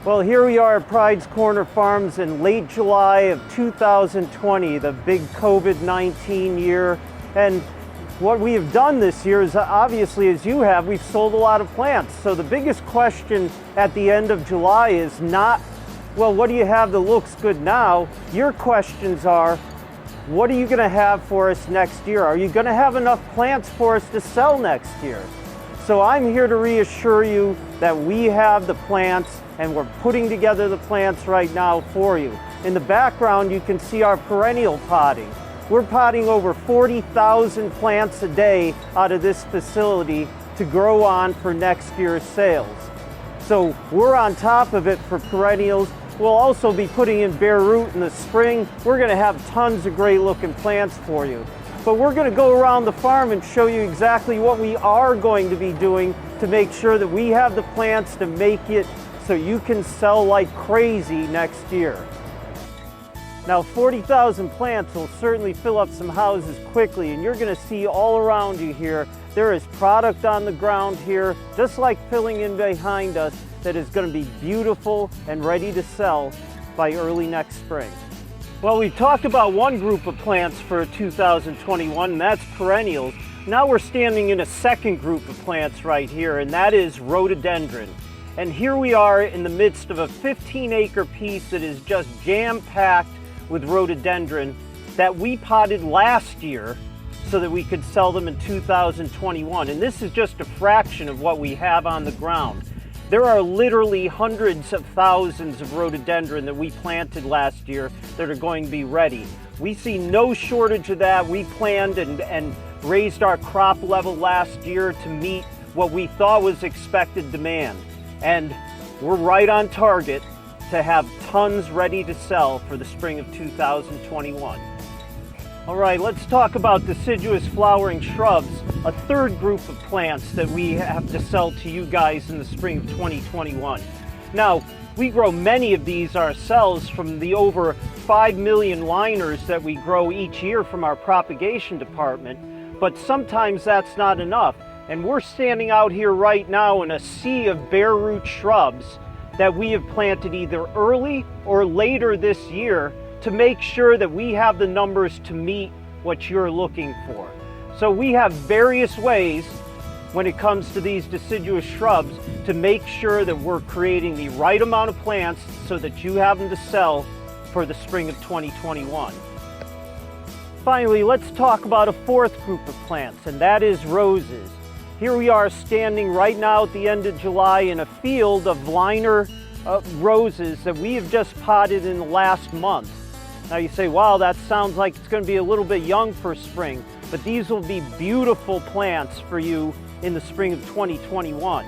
Well, here we are at Pride's Corner Farms in late July of 2020, the big COVID-19 year. And what we have done this year is, obviously, as you have, we've sold a lot of plants. So the biggest question at the end of July is not, well, what do you have that looks good now? Your questions are, what are you going to have for us next year? Are you going to have enough plants for us to sell next year? So I'm here to reassure you that we have the plants, and we're putting together the plants right now for you. In the background, you can see our perennial potting. We're potting over 40,000 plants a day out of this facility to grow on for next year's sales. So we're on top of it for perennials. We'll also be putting in bare root in the spring. We're gonna have tons of great looking plants for you. But we're gonna go around the farm and show you exactly what we are going to be doing to make sure that we have the plants to make it so you can sell like crazy next year. Now 40,000 plants will certainly fill up some houses quickly, and you're gonna see all around you here, there is product on the ground here, just like filling in behind us, that is gonna be beautiful and ready to sell by early next spring. Well, we've talked about one group of plants for 2021, and that's perennials. Now we're standing in a second group of plants right here, and that is rhododendron. And here we are in the midst of a 15-acre piece that is just jam-packed with rhododendron that we potted last year so that we could sell them in 2021. And this is just a fraction of what we have on the ground. There are literally hundreds of thousands of rhododendron that we planted last year that are going to be ready. We see no shortage of that. We planned and raised our crop level last year to meet what we thought was expected demand. And we're right on target to have tons ready to sell for the spring of 2021. All right, let's talk about deciduous flowering shrubs, a third group of plants that we have to sell to you guys in the spring of 2021. Now, we grow many of these ourselves from the over 5 million liners that we grow each year from our propagation department, but sometimes that's not enough. And we're standing out here right now in a sea of bare root shrubs that we have planted either early or later this year to make sure that we have the numbers to meet what you're looking for. So we have various ways when it comes to these deciduous shrubs to make sure that we're creating the right amount of plants so that you have them to sell for the spring of 2021. Finally, let's talk about a fourth group of plants, and that is roses. Here we are standing right now at the end of July in a field of liner roses that we have just potted in the last month. Now you say, wow, that sounds like it's going to be a little bit young for spring, but these will be beautiful plants for you in the spring of 2021.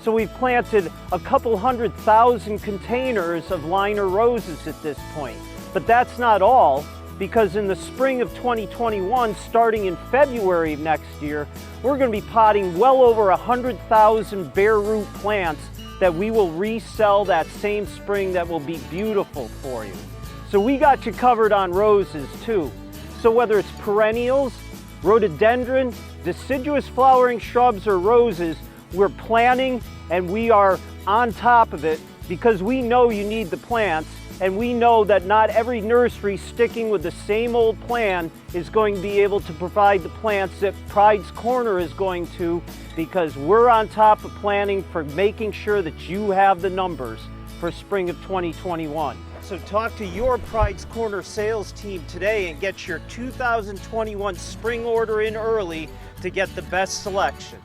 So we've planted a couple 100,000 containers of liner roses at this point, but that's not all. Because in the spring of 2021, starting in February of next year, we're going to be potting well over 100,000 bare root plants that we will resell that same spring that will be beautiful for you. So we got you covered on roses too. So whether it's perennials, rhododendron, deciduous flowering shrubs, or roses, we're planning and we are on top of it because we know you need the plants. And we know that not every nursery sticking with the same old plan is going to be able to provide the plants that Pride's Corner is going to, because we're on top of planning for making sure that you have the numbers for spring of 2021. So talk to your Pride's Corner sales team today and get your 2021 spring order in early to get the best selection.